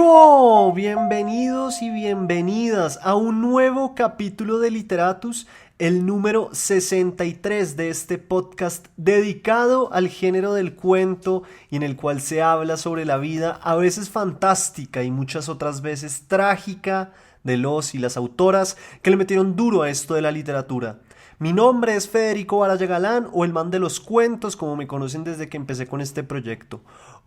¡Bueno! Bienvenidos y bienvenidas a un nuevo capítulo de Literatus, el número 63 de este podcast dedicado al género del cuento y en el cual se habla sobre la vida a veces fantástica y muchas otras veces trágica de los y las autoras que le metieron duro a esto de la literatura. Mi nombre es Federico Baraya Galán, o el man de los cuentos, como me conocen desde que empecé con este proyecto.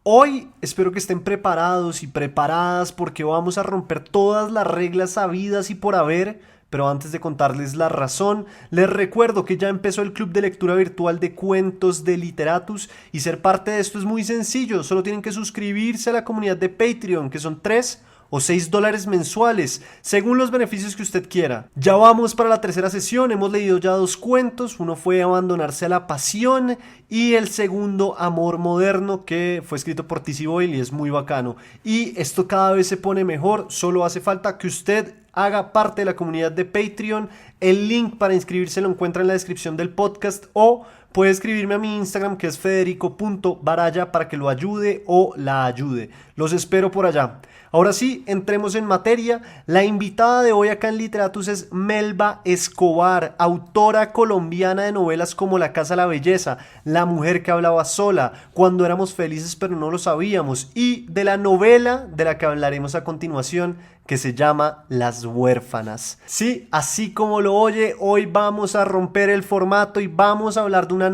Hoy espero que estén preparados y preparadas porque vamos a romper todas las reglas sabidas y por haber, pero antes de contarles la razón, les recuerdo que ya empezó el club de lectura virtual de cuentos de Literatus y ser parte de esto es muy sencillo, solo tienen que suscribirse a la comunidad de Patreon, que son $3 o $6 mensuales, según los beneficios que usted quiera. Ya vamos para la tercera sesión, hemos leído ya 2 cuentos, uno fue Abandonarse a la pasión y el segundo Amor moderno, que fue escrito por T.C. Boyle y es muy bacano. Y esto cada vez se pone mejor, solo hace falta que usted haga parte de la comunidad de Patreon. El link para inscribirse lo encuentra en la descripción del podcast o puede escribirme a mi Instagram, que es federico.baraya, para que lo ayude o la ayude. Los espero por allá. Ahora sí, entremos en materia. La invitada de hoy acá en Literatus es Melba Escobar, autora colombiana de novelas como La Casa de la Belleza, La mujer que hablaba sola, Cuando éramos felices pero no lo sabíamos, y de la novela de la que hablaremos a continuación, que se llama Las huérfanas. Sí, así como lo oye, hoy vamos a romper el formato y vamos a hablar de una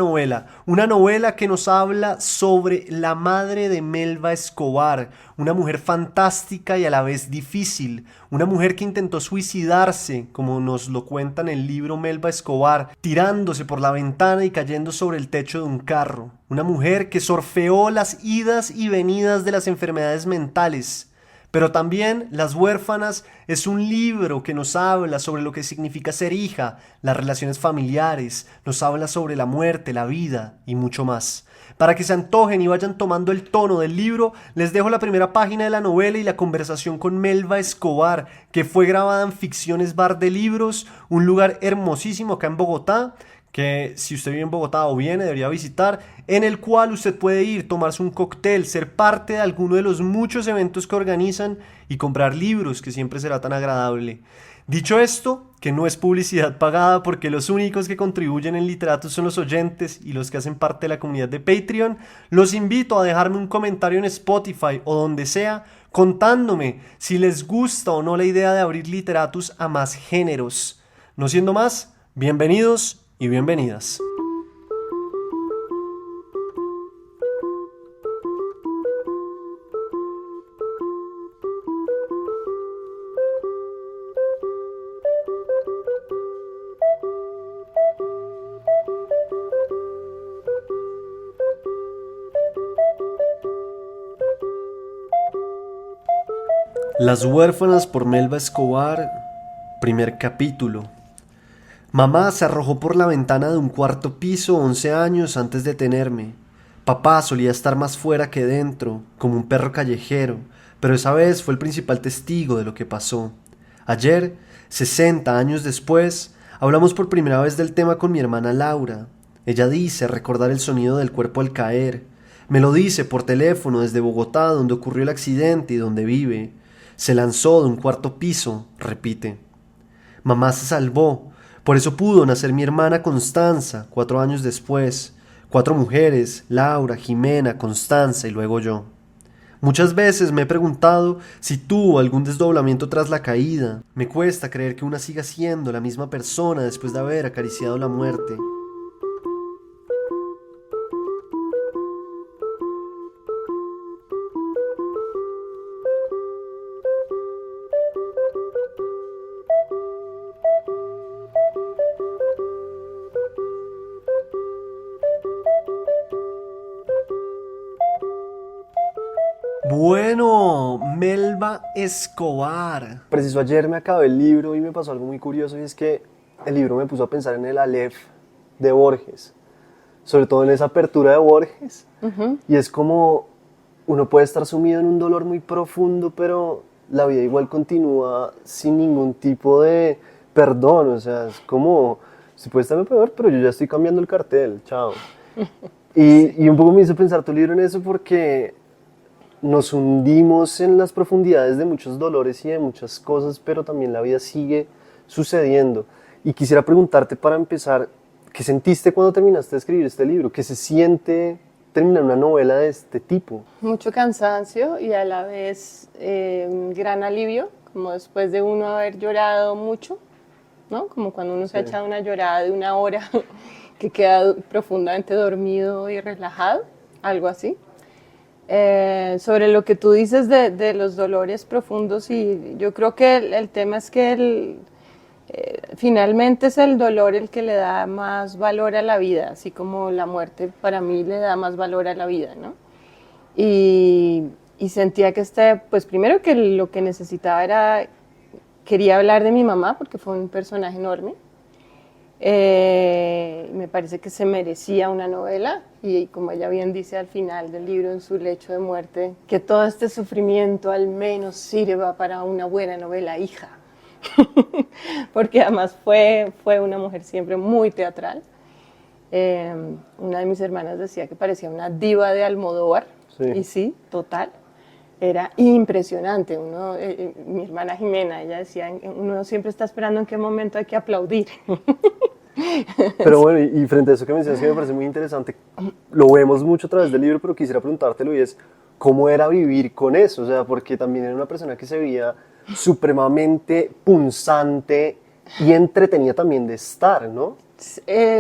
novela que nos habla sobre la madre de Melba Escobar, una mujer fantástica y a la vez difícil, una mujer que intentó suicidarse, como nos lo cuenta en el libro Melba Escobar, tirándose por la ventana y cayendo sobre el techo de un carro, una mujer que sorfeó las idas y venidas de las enfermedades mentales. Pero también Las huérfanas es un libro que nos habla sobre lo que significa ser hija, las relaciones familiares, nos habla sobre la muerte, la vida y mucho más. Para que se antojen y vayan tomando el tono del libro, les dejo la primera página de la novela y la conversación con Melba Escobar, que fue grabada en Ficciones Bar de Libros, un lugar hermosísimo acá en Bogotá, que si usted vive en Bogotá o viene debería visitar, en el cual usted puede ir, tomarse un cóctel, ser parte de alguno de los muchos eventos que organizan y comprar libros, que siempre será tan agradable. Dicho esto, que no es publicidad pagada porque los únicos que contribuyen en Literatus son los oyentes y los que hacen parte de la comunidad de Patreon, los invito a dejarme un comentario en Spotify o donde sea contándome si les gusta o no la idea de abrir Literatus a más géneros. No siendo más, bienvenidos y bienvenidas. Las huérfanas por Melba Escobar, primer capítulo. Mamá se arrojó por la ventana de un cuarto piso 11 años antes de tenerme. Papá solía estar más fuera que dentro, como un perro callejero, pero esa vez fue el principal testigo de lo que pasó. Ayer, 60 años después, hablamos por primera vez del tema con mi hermana Laura. Ella dice recordar el sonido del cuerpo al caer. Me lo dice por teléfono desde Bogotá, donde ocurrió el accidente y donde vive. Se lanzó de un cuarto piso, repite. Mamá se salvó. Por eso pudo nacer mi hermana Constanza 4 años después. 4 mujeres, Laura, Jimena, Constanza y luego yo. Muchas veces me he preguntado si tuvo algún desdoblamiento tras la caída. Me cuesta creer que una siga siendo la misma persona después de haber acariciado la muerte. Bueno, Melba Escobar. Preciso ayer me acabé el libro y me pasó algo muy curioso y es que el libro me puso a pensar en el Aleph de Borges, sobre todo en esa apertura de Borges. Y es como uno puede estar sumido en un dolor muy profundo, pero la vida igual continúa sin ningún tipo de perdón. O sea, es como, si puede estar peor, pero yo ya estoy cambiando el cartel, chao. Y un poco me hizo pensar tu libro en eso porque nos hundimos en las profundidades de muchos dolores y de muchas cosas, pero también la vida sigue sucediendo. Y quisiera preguntarte para empezar, ¿qué sentiste cuando terminaste de escribir este libro? ¿Qué se siente terminar una novela de este tipo? Mucho cansancio y a la vez un gran alivio, como después de uno haber llorado mucho, ¿no? Como cuando uno se ha echado una llorada de una hora que queda profundamente dormido y relajado, algo así. Sobre lo que tú dices de los dolores profundos, y yo creo que el tema es que finalmente es el dolor el que le da más valor a la vida, así como la muerte para mí le da más valor a la vida, ¿no? Y sentía que pues primero que lo que necesitaba quería hablar de mi mamá porque fue un personaje enorme. Me parece que se merecía una novela y como ella bien dice al final del libro, en su lecho de muerte, que todo este sufrimiento al menos sirva para una buena novela, hija. Porque además fue una mujer siempre muy teatral. Una de mis hermanas decía que parecía una diva de Almodóvar, sí. Y sí, total. Era impresionante. Mi hermana Jimena, ella decía, uno siempre está esperando en qué momento hay que aplaudir. Pero bueno, y frente a eso que mencionas, que me parece muy interesante, lo vemos mucho a través del libro, pero quisiera preguntártelo y es, ¿cómo era vivir con eso? O sea, porque también era una persona que se veía supremamente punzante y entretenida también de estar, ¿no?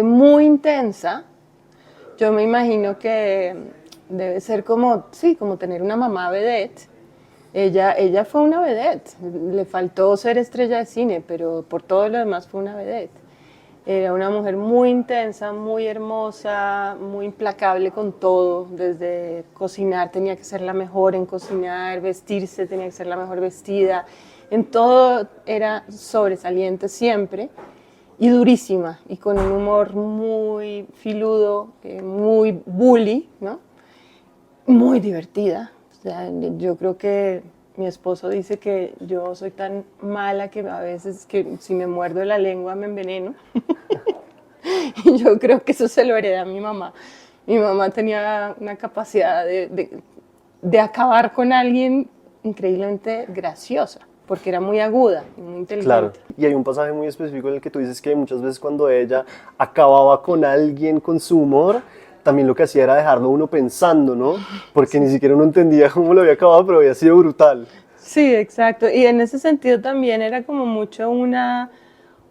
Muy intensa. Yo me imagino que debe ser como tener una mamá vedette. Ella fue una vedette. Le faltó ser estrella de cine, pero por todo lo demás fue una vedette. Era una mujer muy intensa, muy hermosa, muy implacable con todo. Desde cocinar tenía que ser la mejor en cocinar, vestirse tenía que ser la mejor vestida. En todo era sobresaliente siempre. Y durísima, y con un humor muy filudo, muy bully, ¿no? Muy divertida. O sea, yo creo que mi esposo dice que yo soy tan mala que a veces que si me muerdo la lengua me enveneno. Y yo creo que eso se lo heredé a mi mamá. Mi mamá tenía una capacidad de acabar con alguien increíblemente graciosa, porque era muy aguda, muy inteligente. Claro, y hay un pasaje muy específico en el que tú dices que muchas veces cuando ella acababa con alguien con su humor, también lo que hacía era dejarlo uno pensando, ¿no? Porque sí. Ni siquiera uno entendía cómo lo había acabado, pero había sido brutal. Sí, exacto, y en ese sentido también era como mucho una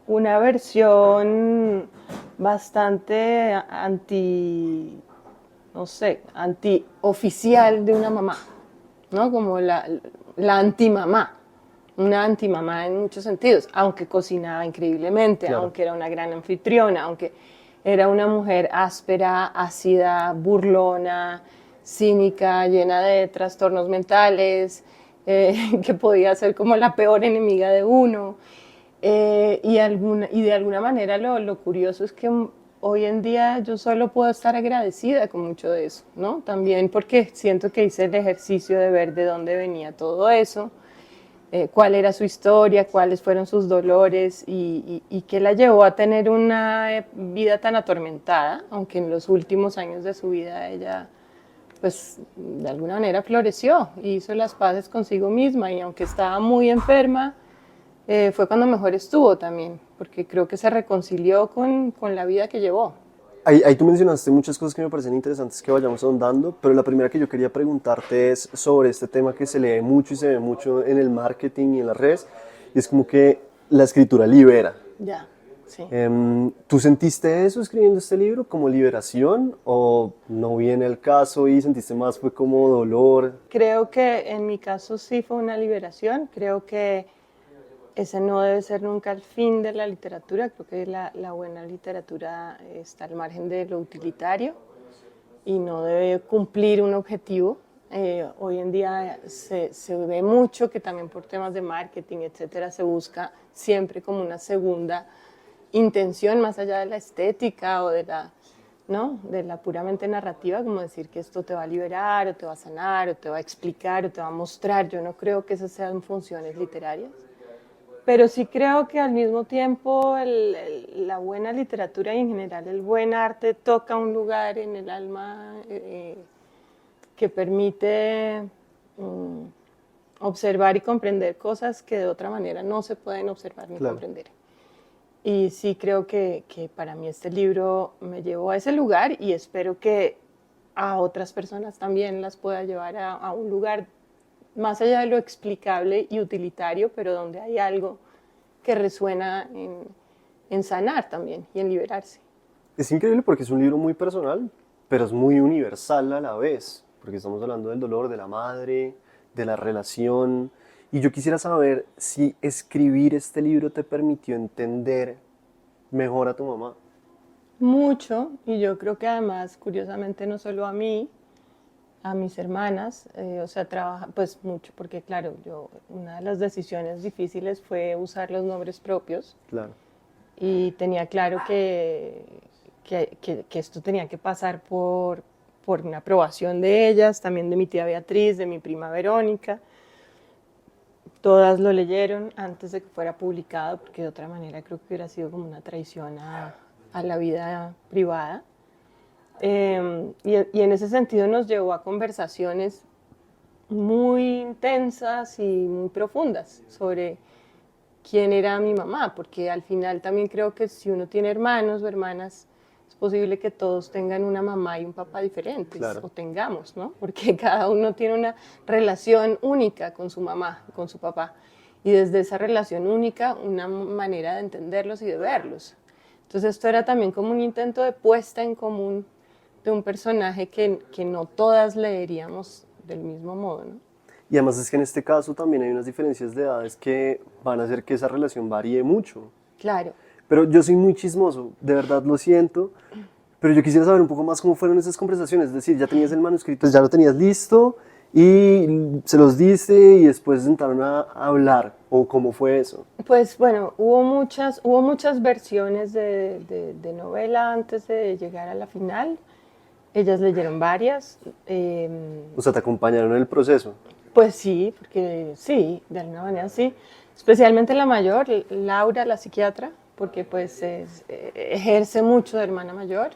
versión bastante antioficial de una mamá, ¿no? Como la antimamá. Una antimamá en muchos sentidos, aunque cocinaba increíblemente, claro. Aunque era una gran anfitriona, aunque era una mujer áspera, ácida, burlona, cínica, llena de trastornos mentales, que podía ser como la peor enemiga de uno. Y de alguna manera lo curioso es que hoy en día yo solo puedo estar agradecida con mucho de eso, ¿no? También porque siento que hice el ejercicio de ver de dónde venía todo eso. Cuál era su historia, cuáles fueron sus dolores y qué la llevó a tener una vida tan atormentada, aunque en los últimos años de su vida ella, pues, de alguna manera floreció y hizo las paces consigo misma, y aunque estaba muy enferma, fue cuando mejor estuvo también, porque creo que se reconcilió con la vida que llevó. Ahí tú mencionaste muchas cosas que me parecen interesantes que vayamos ahondando, pero la primera que yo quería preguntarte es sobre este tema que se lee mucho y se ve mucho en el marketing y en las redes, y es como que la escritura libera. Ya, sí. ¿Tú sentiste eso escribiendo este libro como liberación o no viene el caso y sentiste más fue como dolor? Creo que en mi caso sí fue una liberación, creo que ese no debe ser nunca el fin de la literatura. Creo que la buena literatura está al margen de lo utilitario y no debe cumplir un objetivo. Hoy en día se ve mucho que también por temas de marketing, etcétera, se busca siempre como una segunda intención más allá de la estética o de la puramente narrativa, como decir que esto te va a liberar o te va a sanar o te va a explicar o te va a mostrar. Yo no creo que esas sean funciones literarias. Pero sí creo que al mismo tiempo la buena literatura y en general el buen arte toca un lugar en el alma que permite observar y comprender cosas que de otra manera no se pueden observar ni comprender. Y sí creo que para mí este libro me llevó a ese lugar y espero que a otras personas también las pueda llevar a un lugar más allá de lo explicable y utilitario, pero donde hay algo que resuena en sanar también y en liberarse. Es increíble porque es un libro muy personal, pero es muy universal a la vez, porque estamos hablando del dolor de la madre, de la relación, y yo quisiera saber si escribir este libro te permitió entender mejor a tu mamá. Mucho, y yo creo que además, curiosamente, no solo a mí, a mis hermanas, o sea, trabaja pues mucho, porque claro, una de las decisiones difíciles fue usar los nombres propios. Claro. Y tenía claro que esto tenía que pasar por una aprobación de ellas, también de mi tía Beatriz, de mi prima Verónica. Todas lo leyeron antes de que fuera publicado, porque de otra manera creo que hubiera sido como una traición a la vida privada. Y en ese sentido nos llevó a conversaciones muy intensas y muy profundas sobre quién era mi mamá, porque al final también creo que si uno tiene hermanos o hermanas, es posible que todos tengan una mamá y un papá diferentes, claro. o tengamos, ¿no? Porque cada uno tiene una relación única con su mamá, con su papá, y desde esa relación única, una manera de entenderlos y de verlos. Entonces esto era también como un intento de puesta en común de un personaje que no todas leeríamos del mismo modo, ¿no? Y además es que en este caso también hay unas diferencias de edades que van a hacer que esa relación varíe mucho. Claro. Pero yo soy muy chismoso, de verdad lo siento, pero yo quisiera saber un poco más cómo fueron esas conversaciones, es decir, ya tenías el manuscrito, ya lo tenías listo y se los diste y después se sentaron a hablar, o cómo fue eso. Pues bueno, hubo muchas versiones de novela antes de llegar a la final. Ellas leyeron varias. O sea, ¿te acompañaron en el proceso? Pues sí, porque sí, de alguna manera sí. Especialmente la mayor, Laura, la psiquiatra, porque pues ejerce mucho de hermana mayor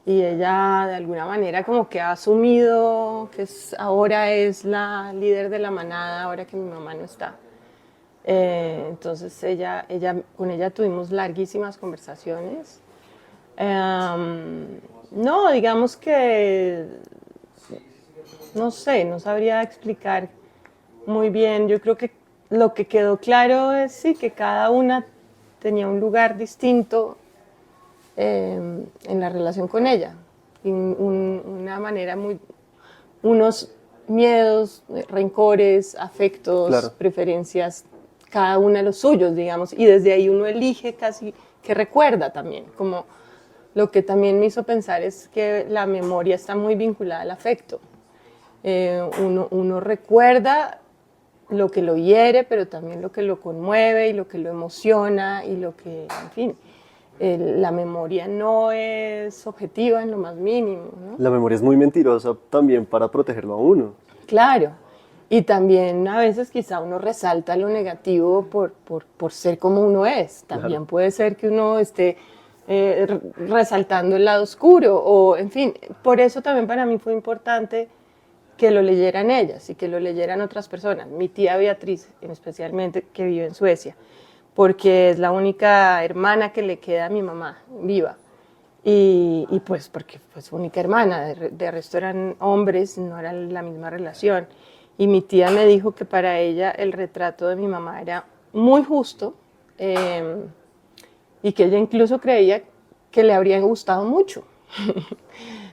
y ella de alguna manera como que ha asumido que ahora es la líder de la manada, ahora que mi mamá no está. Entonces con ella tuvimos larguísimas conversaciones. No, digamos que, no sé, no sabría explicar muy bien. Yo creo que lo que quedó claro es sí, que cada una tenía un lugar distinto en la relación con ella. Y una manera unos miedos, rencores, afectos, claro, preferencias, cada una los suyos, digamos. Y desde ahí uno elige casi que recuerda también, como lo que también me hizo pensar es que la memoria está muy vinculada al afecto. Uno recuerda lo que lo hiere, pero también lo que lo conmueve y lo que lo emociona y lo que, en fin, la memoria no es objetiva en lo más mínimo, ¿no? La memoria es muy mentirosa también para protegerlo a uno. Claro, y también a veces quizá uno resalta lo negativo por ser como uno es. También claro, puede ser que uno esté resaltando el lado oscuro, o en fin, por eso también para mí fue importante que lo leyeran ellas y que lo leyeran otras personas, mi tía Beatriz especialmente, que vive en Suecia, porque es la única hermana que le queda a mi mamá viva, y pues porque fue su única hermana, de resto eran hombres, no era la misma relación, y mi tía me dijo que para ella el retrato de mi mamá era muy justo, y que ella incluso creía que le habrían gustado mucho.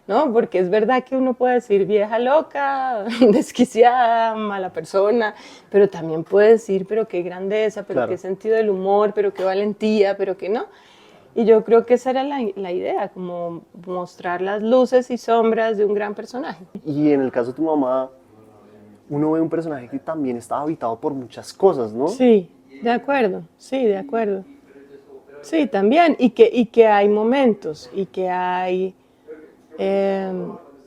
¿No? Porque es verdad que uno puede decir vieja loca, desquiciada, mala persona, pero también puede decir, pero qué grandeza, pero claro, qué sentido del humor, pero qué valentía, pero qué no. Y yo creo que esa era la idea, como mostrar las luces y sombras de un gran personaje. Y en el caso de tu mamá, uno ve un personaje que también está habitado por muchas cosas, ¿no? Sí, de acuerdo, sí, de acuerdo. Sí, también, y que hay momentos, y que hay...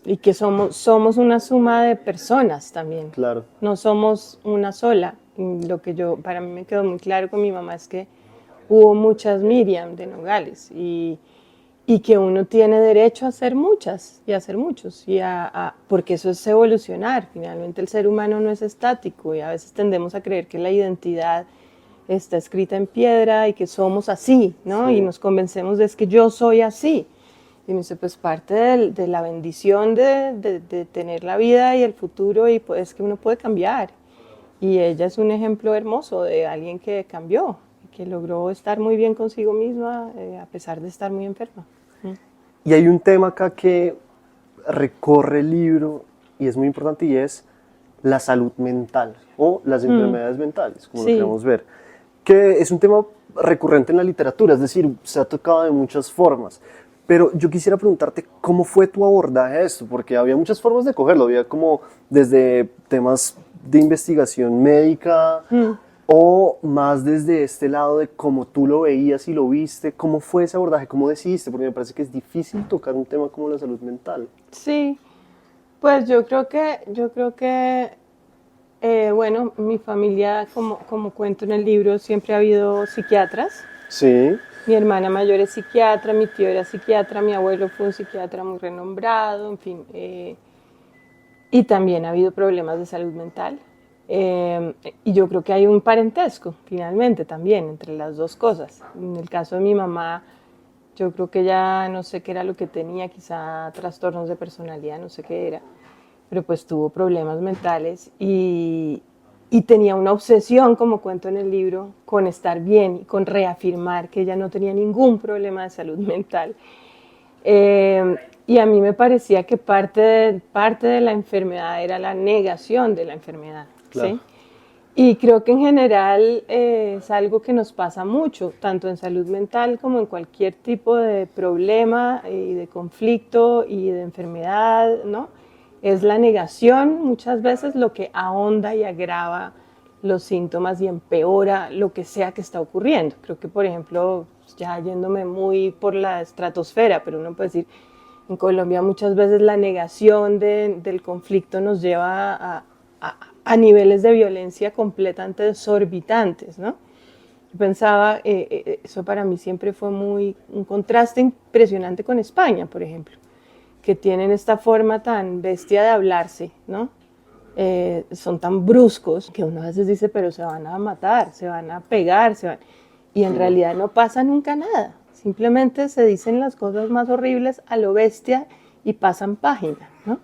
y que somos una suma de personas también. Claro. No somos una sola. Lo que para mí me quedó muy claro con mi mamá es que hubo muchas Miriam de Nogales y y que uno tiene derecho a hacer muchas y a hacer muchos, porque eso es evolucionar. Finalmente el ser humano no es estático y a veces tendemos a creer que la identidad está escrita en piedra y que somos así, ¿no? Sí. Y nos convencemos de que yo soy así. Y me dice, pues parte de la bendición de tener la vida y el futuro y pues que uno puede cambiar. Y ella es un ejemplo hermoso de alguien que cambió, que logró estar muy bien consigo misma a pesar de estar muy enferma. Y hay un tema acá que recorre el libro y es muy importante y es la salud mental o las enfermedades mentales, como Sí. lo queremos ver, que es un tema recurrente en la literatura, es decir, se ha tocado de muchas formas. Pero yo quisiera preguntarte cómo fue tu abordaje a esto, porque había muchas formas de cogerlo, había como desde temas de investigación médica o más desde este lado de cómo tú lo veías y lo viste. ¿Cómo fue ese abordaje? ¿Cómo decidiste? Porque me parece que es difícil tocar un tema como la salud mental. Sí, pues yo creo que bueno, mi familia, como cuento en el libro, siempre ha habido psiquiatras. Sí. Mi hermana mayor es psiquiatra, mi tío era psiquiatra, mi abuelo fue un psiquiatra muy renombrado, en fin. Y también ha habido problemas de salud mental. Y yo creo que hay un parentesco, finalmente, también, entre las dos cosas. En el caso de mi mamá, yo creo que ella no sé qué era lo que tenía, quizá trastornos de personalidad, no sé qué era, pero pues tuvo problemas mentales y tenía una obsesión, como cuento en el libro, con estar bien y con reafirmar que ella no tenía ningún problema de salud mental. Y a mí me parecía que parte de la enfermedad era la negación de la enfermedad. Claro. ¿Sí? Y creo que en general es algo que nos pasa mucho, tanto en salud mental como en cualquier tipo de problema y de conflicto y de enfermedad, ¿no? Es la negación muchas veces lo que ahonda y agrava los síntomas y empeora lo que sea que está ocurriendo. Creo que, por ejemplo, ya yéndome muy por la estratosfera, pero uno puede decir, en Colombia muchas veces la negación del conflicto nos lleva a niveles de violencia completamente desorbitantes, ¿no? Yo pensaba, eso para mí siempre fue un contraste impresionante con España, por ejemplo, que tienen esta forma tan bestia de hablarse, ¿no? Son tan bruscos que uno a veces dice, pero se van a matar, se van a pegar, y en realidad no pasa nunca nada. Simplemente se dicen las cosas más horribles a lo bestia y pasan página, ¿no?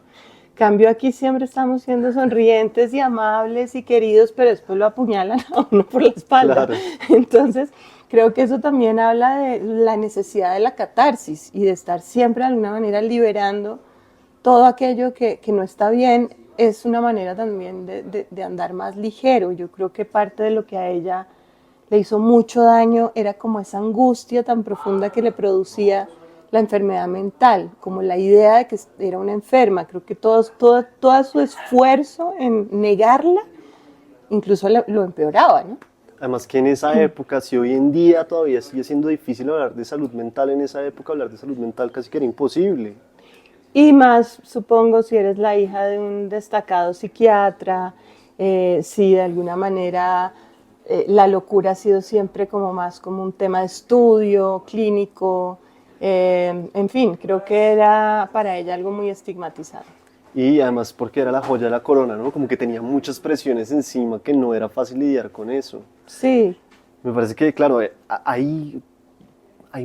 Cambio aquí siempre estamos siendo sonrientes y amables y queridos, pero después lo apuñalan a uno por la espalda. Claro. Entonces, creo que eso también habla de la necesidad de la catarsis y de estar siempre de alguna manera liberando todo aquello que no está bien. Es una manera también de andar más ligero. Yo creo que parte de lo que a ella le hizo mucho daño era como esa angustia tan profunda que le producía la enfermedad mental, como la idea de que era una enferma. Creo que todo su esfuerzo en negarla incluso lo empeoraba, ¿no? Además que en esa época, si hoy en día todavía sigue siendo difícil hablar de salud mental, en esa época hablar de salud mental casi que era imposible. Y más, supongo, si eres la hija de un destacado psiquiatra, si de alguna manera la locura ha sido siempre como más como un tema de estudio clínico, en fin, creo que era para ella algo muy estigmatizado. Y además porque era la joya de la corona, ¿no? Como que tenía muchas presiones encima que no era fácil lidiar con eso. Sí. Me parece que, claro, hay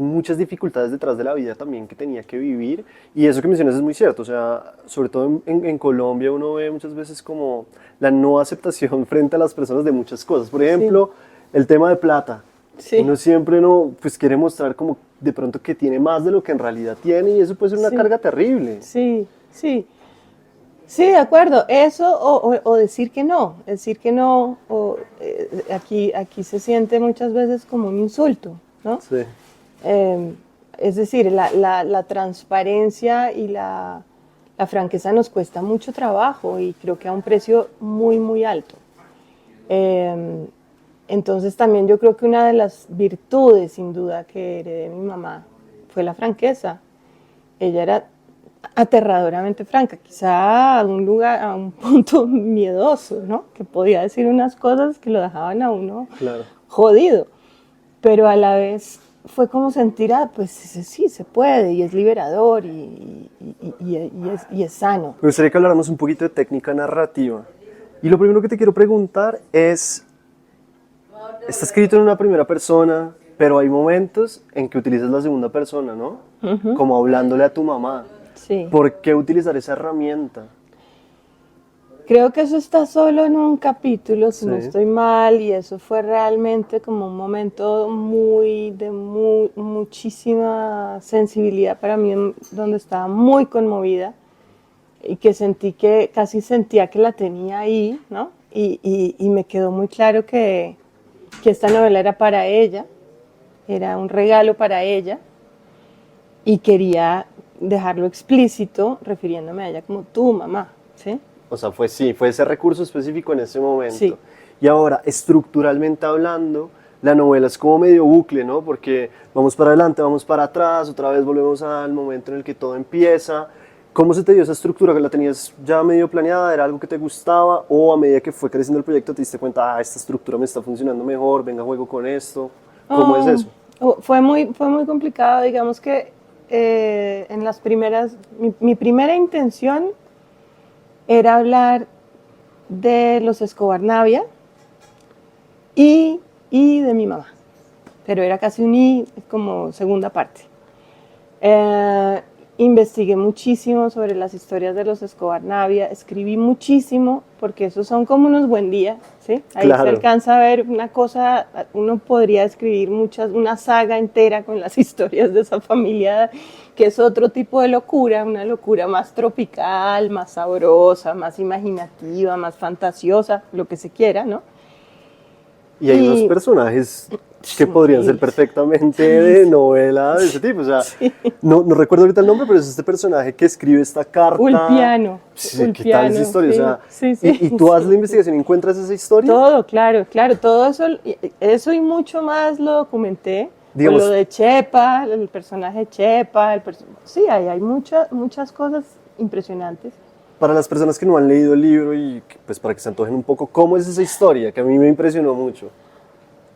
muchas dificultades detrás de la vida también que tenía que vivir, y eso que mencionas es muy cierto. O sea, sobre todo en Colombia uno ve muchas veces como la no aceptación frente a las personas de muchas cosas. Por ejemplo, el tema de plata. Sí. Uno siempre pues quiere mostrar como de pronto que tiene más de lo que en realidad tiene, y eso puede ser una carga terrible. Sí, sí. Sí, de acuerdo. Eso o decir que no. Decir que no, aquí se siente muchas veces como un insulto, ¿no? Sí. Es decir, la transparencia y la franqueza nos cuesta mucho trabajo y creo que a un precio muy, muy alto. Entonces también yo creo que una de las virtudes, sin duda, que heredé de mi mamá fue la franqueza. Ella era aterradoramente franca, quizá a un punto miedoso, ¿no? Que podía decir unas cosas que lo dejaban a uno Claro. jodido, pero a la vez fue como sentir, pues sí, se puede, y es liberador, y es sano. Me gustaría que habláramos un poquito de técnica narrativa. Y lo primero que te quiero preguntar es, está escrito en una primera persona, pero hay momentos en que utilizas la segunda persona, ¿no? Como hablándole a tu mamá. Sí. ¿Por qué utilizar esa herramienta? Creo que eso está solo en un capítulo, si no Sí. estoy mal, y eso fue realmente como un momento muchísima sensibilidad para mí, donde estaba muy conmovida y que sentí que casi sentía que la tenía ahí, ¿no? Y me quedó muy claro que esta novela era para ella, era un regalo para ella, y quería dejarlo explícito refiriéndome a ella como tu mamá, ¿sí? O sea, fue ese recurso específico en ese momento. Sí. Y ahora, estructuralmente hablando, la novela es como medio bucle, ¿no? Porque vamos para adelante, vamos para atrás, otra vez volvemos al momento en el que todo empieza. ¿Cómo se te dio esa estructura? ¿Que la tenías ya medio planeada? ¿Era algo que te gustaba? ¿O a medida que fue creciendo el proyecto te diste cuenta, esta estructura me está funcionando mejor, venga, juego con esto? ¿Cómo es eso? Fue muy complicado, digamos que en las primeras, mi primera intención era hablar de los Escobar Navia y de mi mamá, pero era casi como segunda parte. Investigué muchísimo sobre las historias de los Escobar Navia, escribí muchísimo, porque esos son como unos buen día, ¿sí? Ahí Claro. se alcanza a ver una cosa, uno podría escribir una saga entera con las historias de esa familia, que es otro tipo de locura, una locura más tropical, más sabrosa, más imaginativa, más fantasiosa, lo que se quiera, ¿no? Y hay unos personajes que podrían ser perfectamente de novela de ese tipo. O sea, no recuerdo ahorita el nombre, pero es este personaje que escribe esta carta. Ulpiano. Sí, ¿qué tal esa historia? Sí, o sea, sí, y tú haces la investigación y encuentras esa historia. Todo, claro, todo eso y mucho más lo documenté. Digamos, lo de Chepa, el personaje Chepa, sí, hay muchas cosas impresionantes. Para las personas que no han leído el libro y pues para que se antojen un poco, ¿cómo es esa historia? Que a mí me impresionó mucho.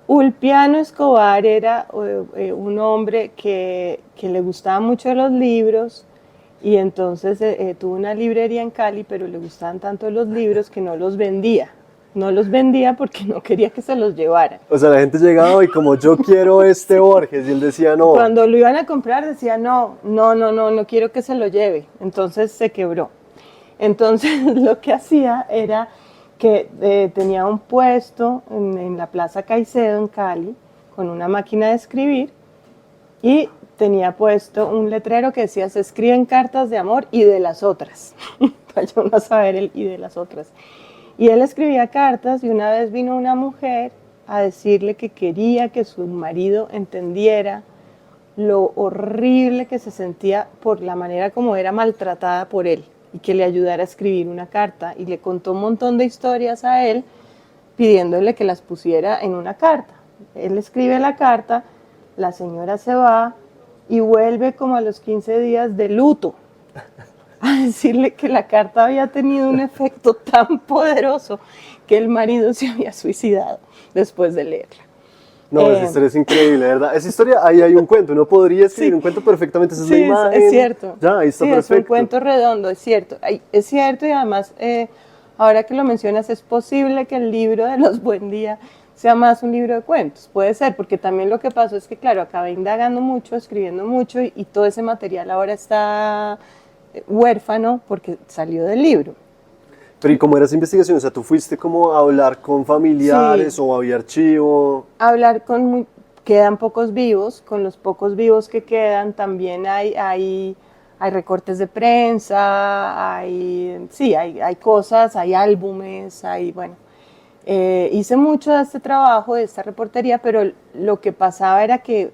Ulpiano Escobar era un hombre que le gustaban mucho los libros, y entonces tuvo una librería en Cali, pero le gustaban tanto los libros que no los vendía. No los vendía porque no quería que se los llevaran. O sea, la gente llegaba y como yo quiero este Borges, y él decía no. Cuando lo iban a comprar decía no quiero que se lo lleve. Entonces se quebró. Entonces lo que hacía era que tenía un puesto en la Plaza Caicedo en Cali con una máquina de escribir, y tenía puesto un letrero que decía: se escriben cartas de amor y de las otras, para yo no saber el y de las otras. Y él escribía cartas, y una vez vino una mujer a decirle que quería que su marido entendiera lo horrible que se sentía por la manera como era maltratada por él, y que le ayudara a escribir una carta, y le contó un montón de historias a él pidiéndole que las pusiera en una carta. Él escribe la carta, la señora se va y vuelve como a los 15 días de luto a decirle que la carta había tenido un efecto tan poderoso que el marido se había suicidado después de leerla. No, esa historia es increíble, ¿verdad? Esa historia, ahí hay un cuento, uno podría escribir un cuento perfectamente, esa es la imagen. Es cierto. Ya, ahí está perfecto. Es un cuento redondo, es cierto. Es cierto, y además, ahora que lo mencionas, es posible que el libro de los Buen Día sea más un libro de cuentos. Puede ser, porque también lo que pasó es que, claro, acabé indagando mucho, escribiendo mucho, y todo ese material ahora está huérfano porque salió del libro. Pero ¿y cómo era esa investigación? O sea, ¿tú fuiste como a hablar con familiares o había archivo? Quedan pocos vivos, con los pocos vivos que quedan también hay recortes de prensa, hay cosas, hay álbumes, hice mucho de este trabajo, de esta reportería, pero lo que pasaba era que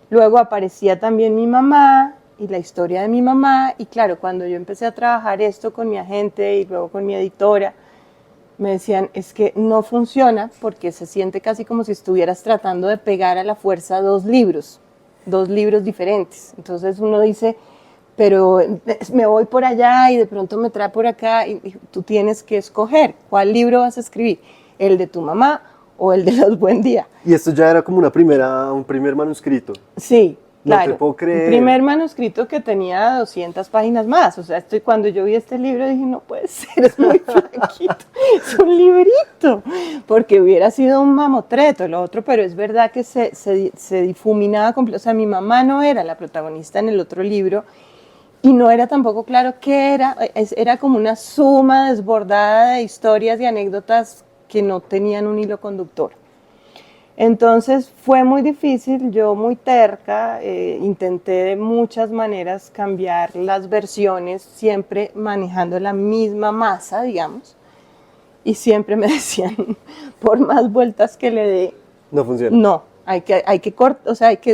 luego aparecía también mi mamá y la historia de mi mamá, y claro, cuando yo empecé a trabajar esto con mi agente y luego con mi editora, me decían, es que no funciona porque se siente casi como si estuvieras tratando de pegar a la fuerza dos libros diferentes. Entonces uno dice, pero me voy por allá y de pronto me trae por acá, y tú tienes que escoger cuál libro vas a escribir, el de tu mamá o el de los Buen Día. Y esto ya era como un primer manuscrito. Sí, No claro. te puedo creer. Un primer manuscrito que tenía 200 páginas más. O sea, cuando yo vi este libro dije, no puede ser, es muy flaquito, es un librito, porque hubiera sido un mamotreto lo otro, pero es verdad que se difuminaba completo. O sea, mi mamá no era la protagonista en el otro libro y no era tampoco claro qué era. Era como una suma desbordada de historias y anécdotas que no tenían un hilo conductor. Entonces fue muy difícil, yo muy terca, intenté de muchas maneras cambiar las versiones, siempre manejando la misma masa, digamos, y siempre me decían, por más vueltas que le dé, No funciona. no, hay que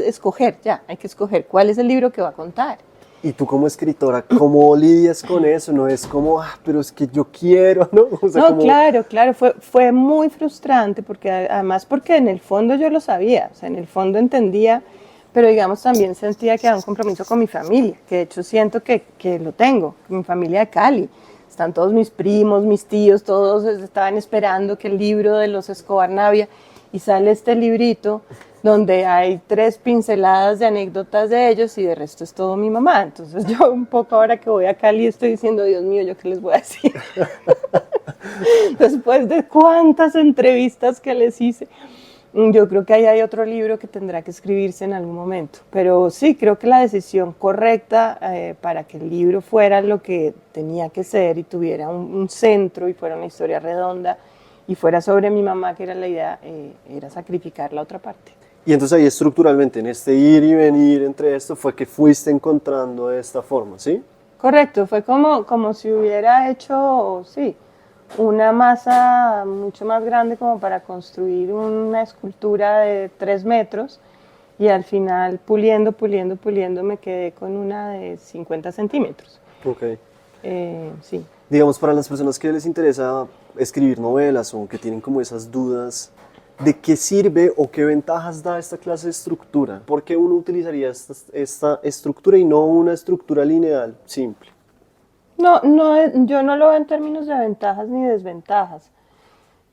escoger ya, hay que escoger cuál es el libro que va a contar. Y tú como escritora, ¿cómo lidias con eso? No es como, pero es que yo quiero, ¿no? O sea, No, como... claro, fue muy frustrante, porque además porque en el fondo yo lo sabía, o sea, en el fondo entendía, pero digamos también sentía que era un compromiso con mi familia, que de hecho siento que lo tengo, mi familia de Cali. Están todos mis primos, mis tíos, todos estaban esperando que el libro de los Escobar Navia, y sale este librito donde hay 3 pinceladas de anécdotas de ellos y de resto es todo mi mamá. Entonces yo un poco ahora que voy a Cali estoy diciendo, Dios mío, ¿yo qué les voy a decir? Después de cuántas entrevistas que les hice, yo creo que ahí hay otro libro que tendrá que escribirse en algún momento. Pero sí, creo que la decisión correcta para que el libro fuera lo que tenía que ser y tuviera un centro y fuera una historia redonda y fuera sobre mi mamá, que era la idea, era sacrificar la otra parte. Y entonces ahí estructuralmente, en este ir y venir entre esto, fue que fuiste encontrando de esta forma, ¿sí? Correcto, fue como si hubiera hecho, sí, una masa mucho más grande como para construir una escultura de 3 metros y al final puliendo me quedé con una de 50 centímetros. Ok. Sí. Digamos, para las personas que les interesa escribir novelas o que tienen como esas dudas, ¿de qué sirve o qué ventajas da esta clase de estructura? ¿Por qué uno utilizaría esta estructura y no una estructura lineal simple? No, yo no lo veo en términos de ventajas ni desventajas.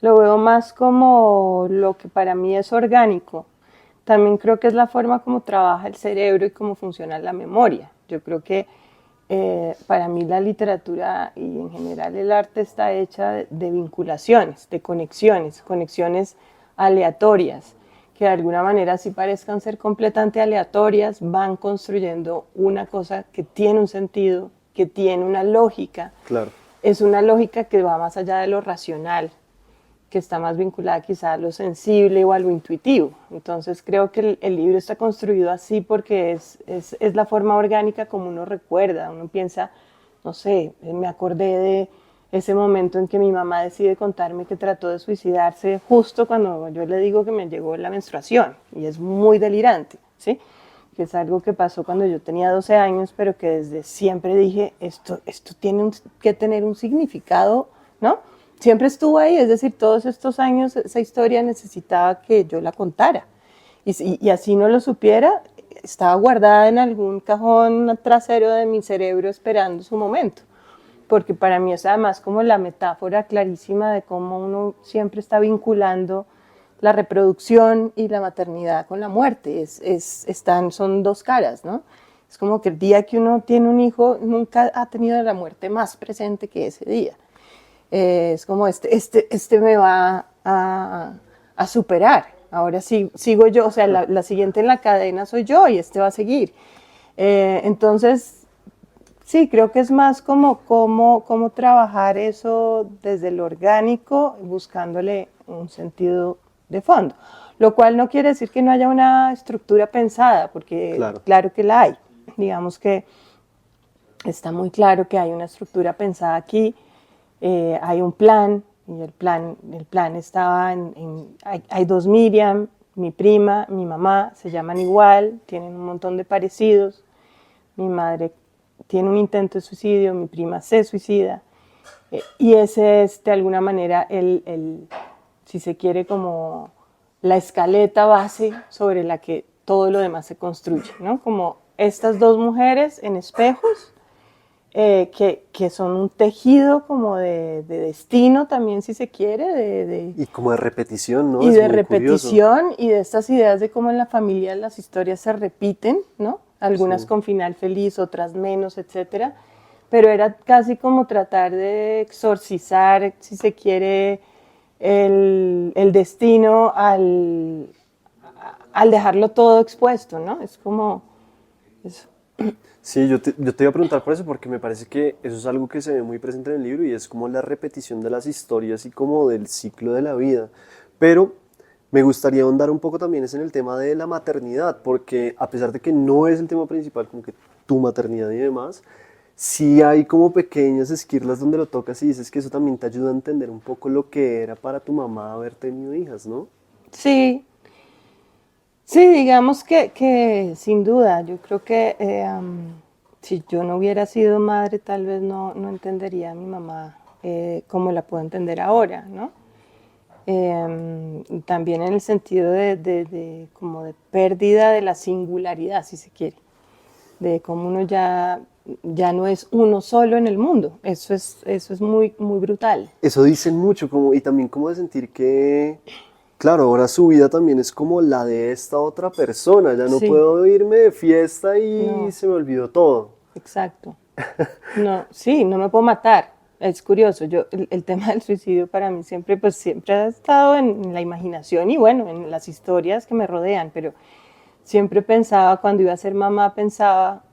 Lo veo más como lo que para mí es orgánico. También creo que es la forma como trabaja el cerebro y cómo funciona la memoria. Yo creo que para mí la literatura y en general el arte está hecha de vinculaciones, de conexiones aleatorias, que de alguna manera si parezcan ser completamente aleatorias, van construyendo una cosa que tiene un sentido, que tiene una lógica. Claro. Es una lógica que va más allá de lo racional, que está más vinculada quizá a lo sensible o a lo intuitivo. Entonces creo que el libro está construido así porque es la forma orgánica como uno recuerda. Uno piensa, no sé, me acordé de ese momento en que mi mamá decide contarme que trató de suicidarse justo cuando yo le digo que me llegó la menstruación, y es muy delirante, ¿sí? Que es algo que pasó cuando yo tenía 12 años, pero que desde siempre dije, esto tiene que tener un significado, ¿no? Siempre estuvo ahí, es decir, todos estos años esa historia necesitaba que yo la contara. Y así no lo supiera, estaba guardada en algún cajón trasero de mi cerebro esperando su momento. Porque para mí es además como la metáfora clarísima de cómo uno siempre está vinculando la reproducción y la maternidad con la muerte. Son 2 caras, ¿no? Es como que el día que uno tiene un hijo nunca ha tenido la muerte más presente que ese día. Es como este me va a superar. Ahora sí, sigo yo, o sea, la siguiente en la cadena soy yo y este va a seguir. Entonces, sí, creo que es más como trabajar eso desde lo orgánico, buscándole un sentido de fondo. Lo cual no quiere decir que no haya una estructura pensada, porque claro que la hay. Digamos que está muy claro que hay una estructura pensada aquí. Hay un plan, y el plan estaba hay 2 Miriam, mi prima, mi mamá, se llaman igual, tienen un montón de parecidos. Mi madre tiene un intento de suicidio, mi prima se suicida, y ese es de alguna manera si se quiere, como la escaleta base sobre la que todo lo demás se construye, ¿no? Como estas 2 mujeres en espejos, que son un tejido como de destino también, si se quiere, y como de repetición, ¿no? y Es de muy repetición curioso. y de estas ideas de cómo en la familia las historias se repiten, ¿no? Algunas Sí. con final feliz, otras menos, etcétera. Pero era casi como tratar de exorcizar, si se quiere, el destino al dejarlo todo expuesto, ¿no? Es como eso. Sí, yo te iba a preguntar por eso, porque me parece que eso es algo que se ve muy presente en el libro y es como la repetición de las historias y como del ciclo de la vida. Pero me gustaría ahondar un poco también es en el tema de la maternidad, porque a pesar de que no es el tema principal, como que tu maternidad y demás, sí hay como pequeñas esquirlas donde lo tocas y dices que eso también te ayuda a entender un poco lo que era para tu mamá haber tenido hijas, ¿no? Sí, sí, digamos que sin duda, yo creo que si yo no hubiera sido madre, tal vez no entendería a mi mamá como la puedo entender ahora, ¿no? También en el sentido como de pérdida de la singularidad, si se quiere, de cómo uno ya no es uno solo en el mundo. Eso es muy, muy brutal. Eso dicen mucho, como, y también como de sentir que, claro, ahora su vida también es como la de esta otra persona, ya no Sí, puedo irme de fiesta y no, se me olvidó todo. exacto. No, sí, no me puedo matar. Es curioso, el tema del suicidio para mí siempre, pues siempre ha estado en la imaginación y bueno, en las historias que me rodean, pero siempre pensaba, cuando iba a ser mamá, pensaba,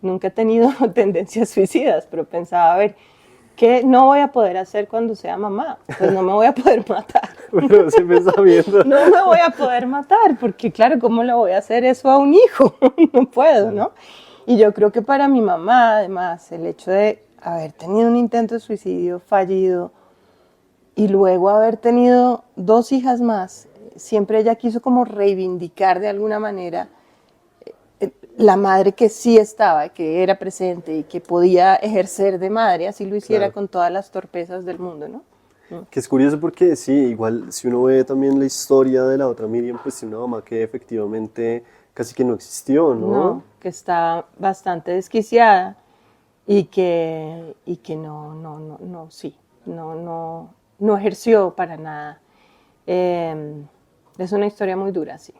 nunca he tenido tendencias suicidas, pero pensaba, a ver, ¿qué no voy a poder hacer cuando sea mamá? Pues no me voy a poder matar. Pero ese pensamiento. No me voy a poder matar, porque claro, ¿cómo le voy a hacer eso a un hijo? No puedo, Claro. ¿no? Y yo creo que para mi mamá, además, el hecho de haber tenido un intento de suicidio fallido y luego haber tenido dos hijas más, siempre ella quiso como reivindicar de alguna manera la madre que sí estaba, que era presente y que podía ejercer de madre, así lo hiciera Claro. con todas las torpezas del mundo, ¿no? Que es curioso porque sí, igual si uno ve también la historia de la otra Miriam, pues tiene una mamá que efectivamente casi que no existió, ¿no? No, que está bastante desquiciada y que no, sí, no ejerció para nada. Es una historia muy dura, sí.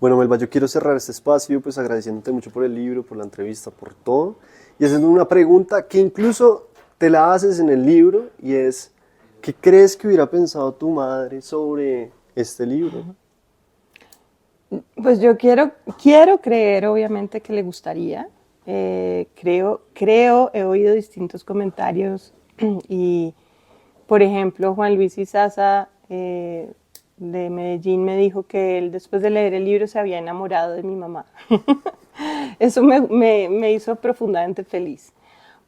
Bueno, Melba, yo quiero cerrar este espacio pues agradeciéndote mucho por el libro, por la entrevista, por todo y haciendo una pregunta que incluso te la haces en el libro y es, ¿qué crees que hubiera pensado tu madre sobre este libro? Pues yo quiero creer, obviamente, que le gustaría. He oído distintos comentarios y, por ejemplo, Juan Luis Izaza de Medellín me dijo que él después de leer el libro se había enamorado de mi mamá. Eso me hizo profundamente feliz,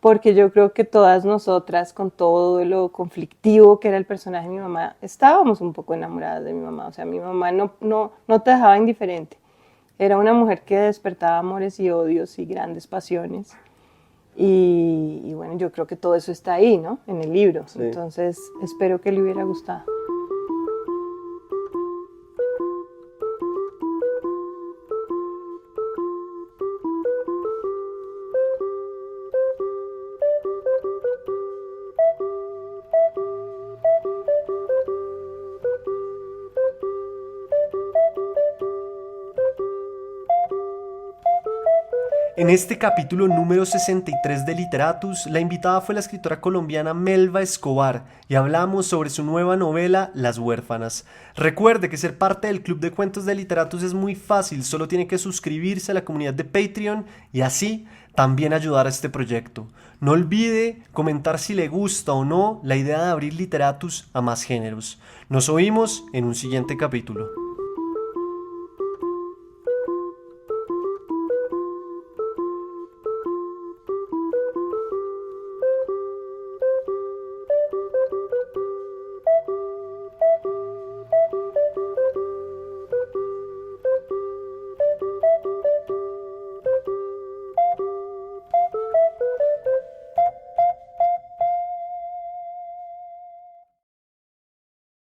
porque yo creo que todas nosotras, con todo lo conflictivo que era el personaje de mi mamá, estábamos un poco enamoradas de mi mamá. O sea, mi mamá no te dejaba indiferente. Era una mujer que despertaba amores y odios y grandes pasiones. Y bueno, yo creo que todo eso está ahí, ¿no? En el libro. Sí. Entonces, espero que le hubiera gustado. En este capítulo número 63 de Literatus, la invitada fue la escritora colombiana Melba Escobar y hablamos sobre su nueva novela Las Huérfanas. Recuerde que ser parte del Club de Cuentos de Literatus es muy fácil, solo tiene que suscribirse a la comunidad de Patreon y así también ayudar a este proyecto. No olvide comentar si le gusta o no la idea de abrir Literatus a más géneros. Nos oímos en un siguiente capítulo.